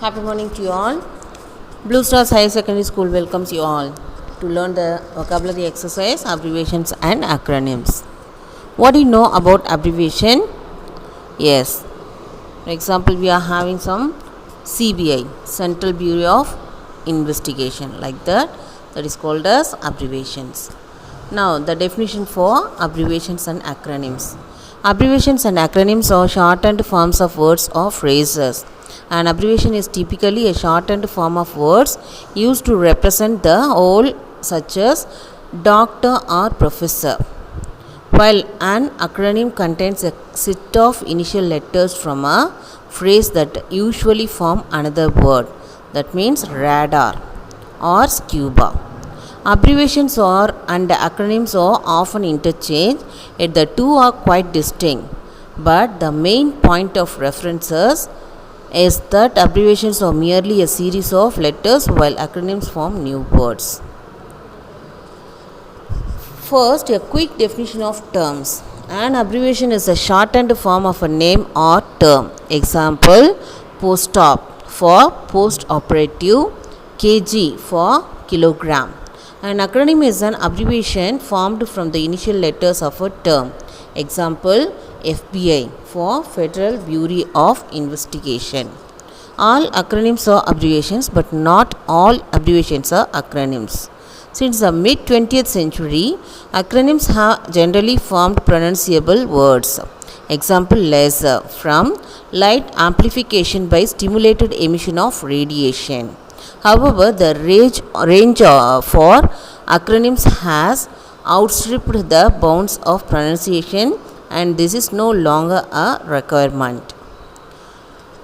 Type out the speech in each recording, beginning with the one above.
Happy morning to you all. Blue Stars Higher Secondary School welcomes you all to learn the vocabulary exercise, abbreviations and acronyms. What do you know about abbreviation? Yes. For example, we are having some CBI, Central Bureau of Investigation, like that. That is called as abbreviations. Now, the definition for abbreviations and acronyms. Abbreviations and acronyms are shortened forms of words or phrases. An abbreviation is typically a shortened form of words used to represent the whole, such as doctor or professor, while an acronym contains a set of initial letters from a phrase that usually form another word. That means radar or scuba. Abbreviations and acronyms are often interchanged, yet the two are quite distinct. But the main point of references is that abbreviations are merely a series of letters while acronyms form new words. First, a quick definition of terms. An abbreviation is a shortened form of a name or term. Example, post-op for post-operative, kg for kilogram. An acronym is an abbreviation formed from the initial letters of a term. Example, FBI for Federal Bureau of Investigation. All acronyms are abbreviations, but not all abbreviations are acronyms. Since the mid-20th century, acronyms have generally formed pronounceable words. Example, laser from light amplification by stimulated emission of radiation. However, the range for acronyms has outstripped the bounds of pronunciation, and this is no longer a requirement.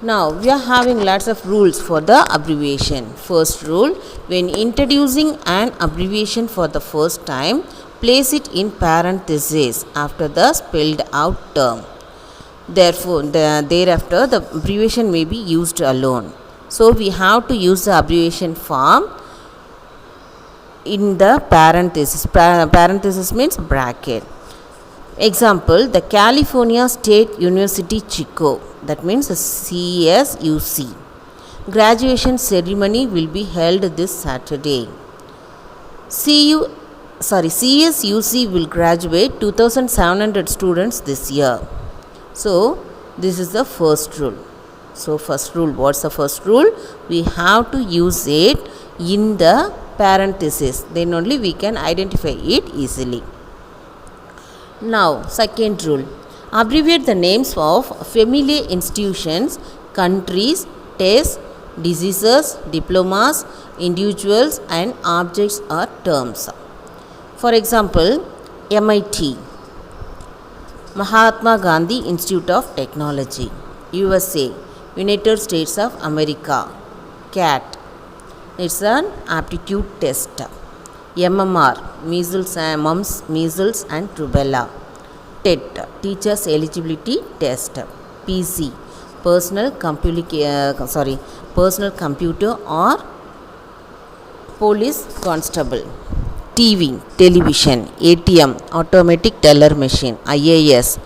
Now, we are having lots of rules for the abbreviation. First rule, when introducing an abbreviation for the first time, place it in parentheses after the spelled out term. Therefore, thereafter, the abbreviation may be used alone. So, we have to use the abbreviation form in the parenthesis. Parenthesis means bracket. Example, the California State University Chico, that means CSUC. Graduation ceremony will be held this Saturday. CSUC will graduate 2,700 students this year. So, this is the first rule. So, first rule, what's the first rule? We have to use it in the parenthesis. Then only we can identify it easily. Now, second rule, abbreviate the names of familiar institutions, countries, tests, diseases, diplomas, individuals and objects or terms. For example, MIT, Mahatma Gandhi Institute of Technology, USA, United States of America, CAT, it's an aptitude test. MMR, mumps, measles and rubella. TET, teachers eligibility test. PC, personal computer or police constable. TV, television. ATM, automatic teller machine. IAS,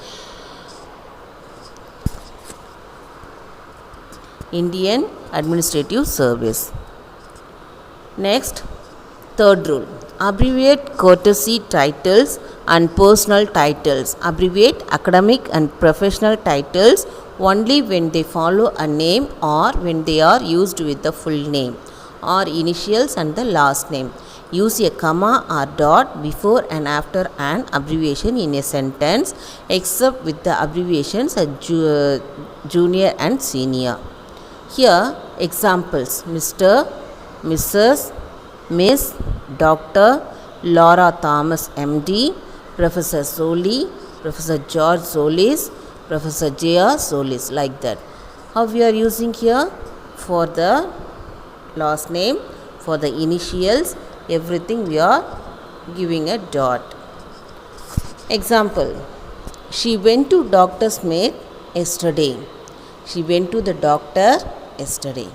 Indian Administrative Service. Next, third rule, abbreviate courtesy titles and personal titles. Abbreviate academic and professional titles only when they follow a name or when they are used with the full name or initials and the last name. Use a comma or dot before and after an abbreviation in a sentence, except with the abbreviations junior and senior. Here, examples, Mr., Mrs., Miss, Dr., Laura Thomas, MD, Professor Soli, Professor George Solis, Professor J.R. Solis, like that. How we are using here? For the last name, for the initials, everything we are giving a dot. Example, she went to Dr. Smith yesterday. She went to the doctor yesterday.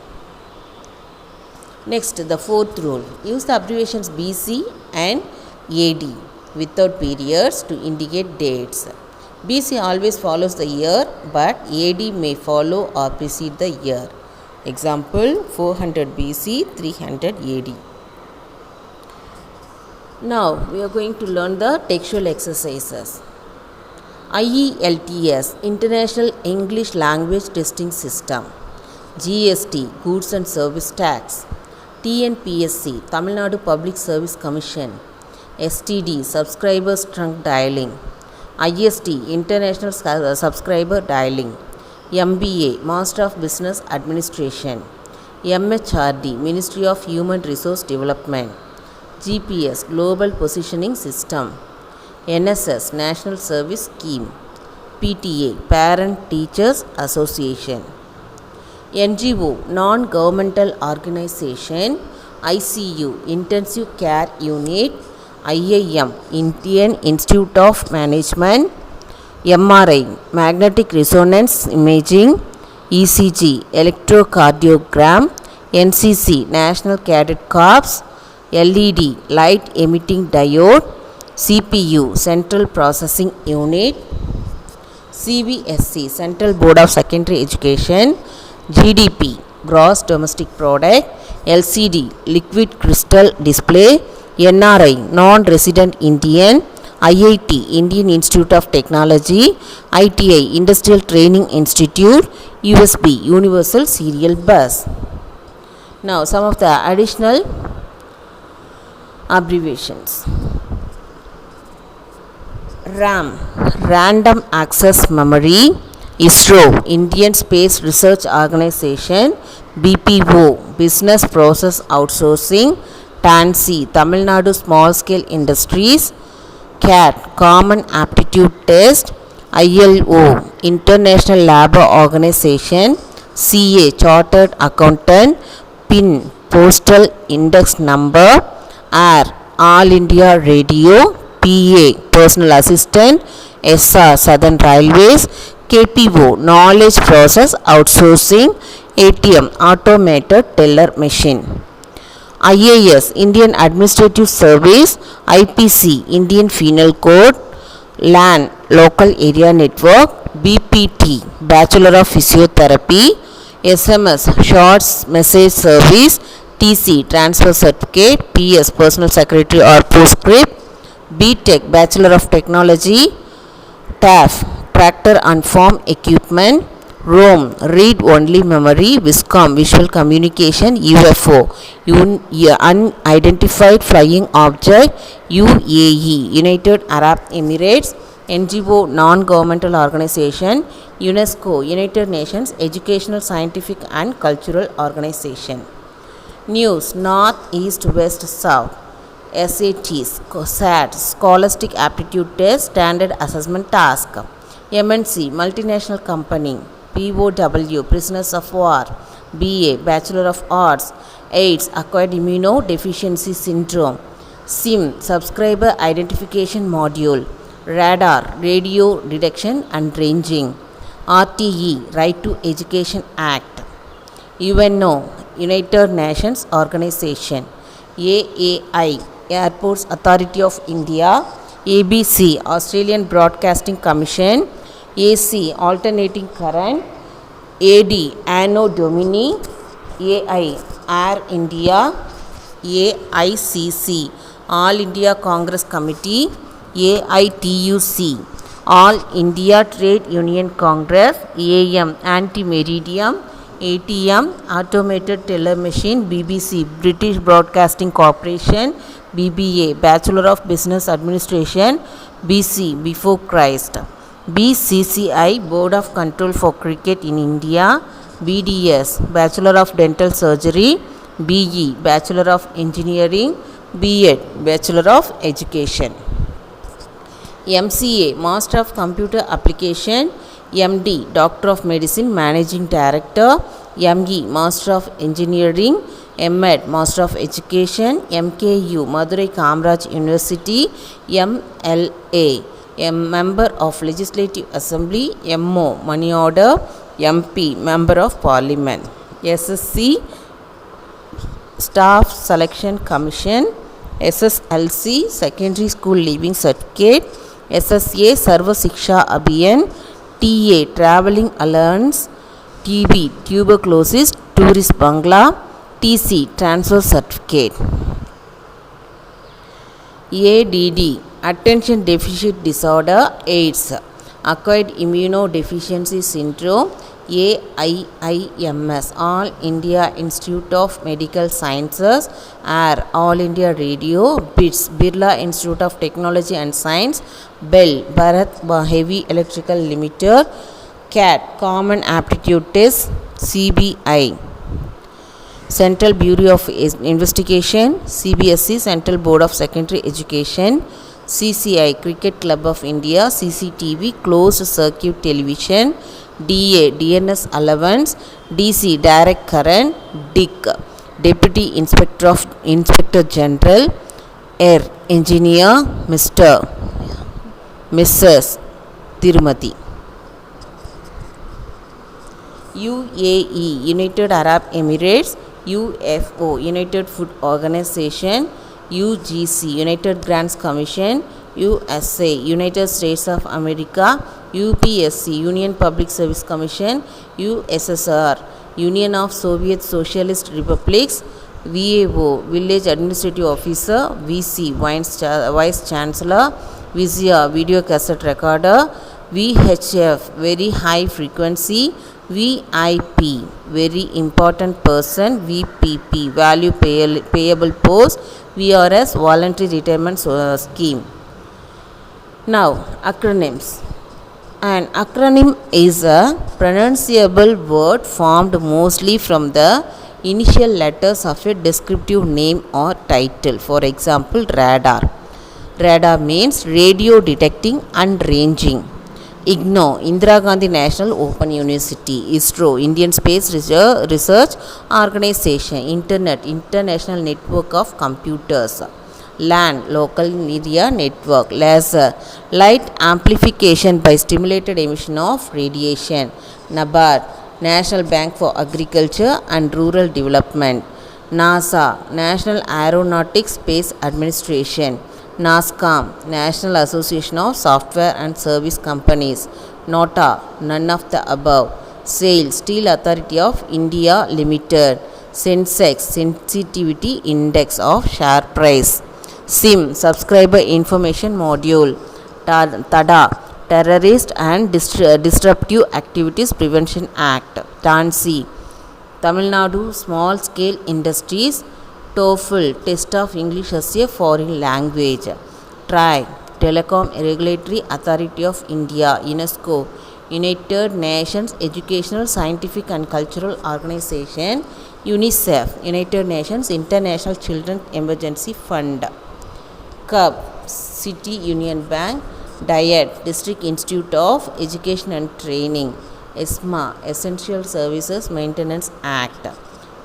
Next, the fourth rule, use the abbreviations BC and AD without periods to indicate dates. BC always follows the year, but AD may follow or precede the year. Example 400 BC, 300 AD. Now we are going to learn the textual exercises. IELTS, International English Language Testing System. GST, Goods and Service Tax. TNPSC, Tamil Nadu Public Service Commission. STD, Subscribers Trunk Dialing. IST, International Subscriber Dialing. MBA, Master of Business Administration. MHRD, Ministry of Human Resource Development. GPS, Global Positioning System. NSS, National Service Scheme. PTA, Parent Teachers Association. NGO, Non-Governmental Organization. ICU, Intensive Care Unit. IIM, Indian Institute of Management. MRI, Magnetic Resonance Imaging. ECG, Electrocardiogram. NCC, National Cadet Corps. LED, Light Emitting Diode. CPU, Central Processing Unit. CBSE, Central Board of Secondary Education. GDP, Gross Domestic Product. LCD, Liquid Crystal Display. NRI, Non-Resident Indian. IIT, Indian Institute of Technology. ITI, Industrial Training Institute. USB, Universal Serial Bus. Now some of the additional abbreviations. RAM, Random Access Memory. ISRO, Indian Space Research Organization. BPO, Business Process Outsourcing. TANSI, Tamil Nadu Small Scale Industries. CAT, Common Aptitude Test. ILO, International Labour Organization. CA, Chartered Accountant. PIN, Postal Index Number. R, All India Radio. PA, Personal Assistant. SR, Southern Railways. KPO, Knowledge Process Outsourcing. ATM, Automated Teller Machine. IAS, Indian Administrative Service. IPC, Indian Penal Code. LAN, Local Area Network. BPT, Bachelor of Physiotherapy. SMS, Short Message Service. TC, Transfer Certificate. PS, Personal Secretary or Postscript. BTech, Bachelor of Technology. TAF, Tractor and Farm Equipment. ROM, Read Only Memory. Viscom, Visual Communication. UFO, Unidentified Flying Object. UAE, United Arab Emirates. NGO, Non-Governmental Organization. UNESCO, United Nations Educational, Scientific and Cultural Organization. News, North, East, West, South. SATs, SAT, Scholastic Aptitude Test, Standard Assessment Task. MNC, Multinational Company. POW, Prisoners of War. BA, Bachelor of Arts. AIDS, Acquired Immunodeficiency Syndrome. SIM, Subscriber Identification Module. Radar, Radio Detection and Ranging. RTE, Right to Education Act. UNO, United Nations Organization. AAI, Airports Authority of India. ABC, Australian Broadcasting Commission. AC, Alternating Current. AD, Anno Domini. AI, Air India. AICC, All India Congress Committee. AITUC, All India Trade Union Congress. AM, Anti-Meridiem. ATM, Automated Teller Machine. BBC, British Broadcasting Corporation. BBA, Bachelor of Business Administration. BC, Before Christ. BCCI, Board of Control for Cricket in India. BDS, Bachelor of Dental Surgery. BE, Bachelor of Engineering. BEd, Bachelor of Education. MCA, Master of Computer Application. MD, Doctor of Medicine, Managing Director. ME, Master of Engineering. MEd, Master of Education. MKU, Madurai Kamaraj University. MLA, Member of Legislative Assembly. MO, Money Order. MP, Member of Parliament. SSC, Staff Selection Commission. SSLC, Secondary School Leaving Certificate. SSA, Sarva Siksha Abhiyan. TA, Travelling Allowance. TB, tuberculosis, tourist bungalow. TC, transfer certificate. ADD, attention deficit disorder, AIDS. Acquired immunodeficiency syndrome, AIIMS, All India Institute of Medical Sciences, AIR, All India Radio, BITS, Birla Institute of Technology and Science, BEL, Bharat Heavy Electrical Limited, CAT, Common Aptitude Test, CBI. Central Bureau of Investigation, CBSE, Central Board of Secondary Education, CCI, Cricket Club of India, CCTV, Closed Circuit Television, DA, DNS Allowance, DC, Direct Current, DIC, Deputy Inspector General, Air Engineer, Mrs. Tirumati. UAE, United Arab Emirates, UFO, United Food Organization, UGC, United Grants Commission, USA, United States of America, UPSC, Union Public Service Commission, USSR, Union of Soviet Socialist Republics, VAO, Village Administrative Officer, VC, Vice Chancellor, VIZIA, Video Cassette Recorder, VHF, Very High Frequency, VIP, Very Important Person, VPP, Value Payable Post, VRS, Voluntary Retirement Scheme. Now, acronyms. An acronym is a pronunciable word formed mostly from the initial letters of a descriptive name or title. For example, radar. Radar means radio detecting and ranging. IGNOU, Indira Gandhi National Open University. ISRO, Indian Space Research Organization. Internet, International Network of Computers. LAN, Local Area Network. Laser, light amplification by stimulated emission of radiation. NABARD, National Bank for Agriculture and Rural Development. NASA, National Aeronautics Space Administration. NASSCOM, National Association of Software and Service Companies. NOTA, none of the above. SAIL, Steel Authority of India Limited. SENSEX, Sensitivity Index of Share Price. SIM, Subscriber Information Module. TADA, Terrorist and Disruptive Activities Prevention Act. TANSI, Tamil Nadu Small Scale Industries. TOEFL, Test of English as a Foreign Language. TRAI, Telecom Regulatory Authority of India. UNESCO, United Nations Educational, Scientific and Cultural Organization. UNICEF, United Nations International Children Emergency Fund. CUB, City Union Bank. DIET, District Institute of Education and Training. ESMA, Essential Services Maintenance Act.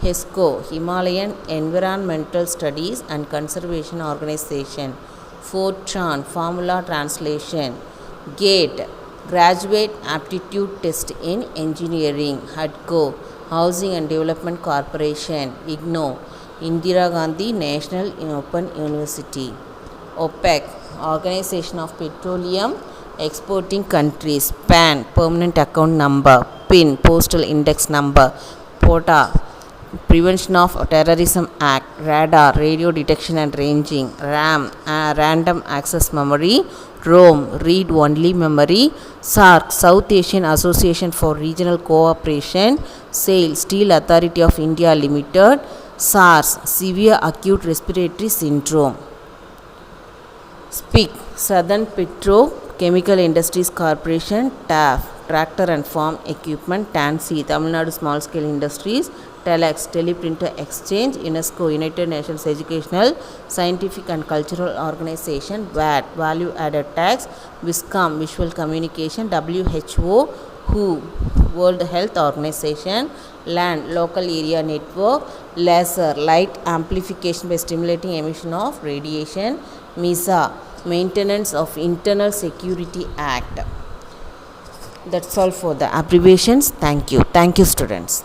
HESCO, Himalayan Environmental Studies and Conservation Organization. FORTRAN, Formula Translation. GATE, Graduate Aptitude Test in Engineering. HUDCO, Housing and Development Corporation. IGNOU, Indira Gandhi National Open University. OPEC, Organization of Petroleum Exporting Countries. PAN, Permanent Account Number. PIN, Postal Index Number. POTA, Prevention of Terrorism Act. Radar, Radio Detection and Ranging. RAM, Random Access Memory. ROM, Read Only Memory. SARC, South Asian Association for Regional Cooperation. SAIL, Steel Authority of India Limited. SARS, Severe Acute Respiratory Syndrome. SPIC, Southern Petrochemical Industries Corporation. TAF, Tractor and Farm Equipment. TANSI, Tamil Nadu Small Scale Industries. TELEX, Teleprinter Exchange. UNESCO, United Nations Educational, Scientific and Cultural Organization. VAT, Value Added Tax. WISCOM, Visual Communication. WHO, WHO, World Health Organization. LAN, Local Area Network. Laser, Light Amplification by Stimulating Emission of Radiation. MISA, Maintenance of Internal Security Act. That's all for the abbreviations. Thank you. Thank you, students.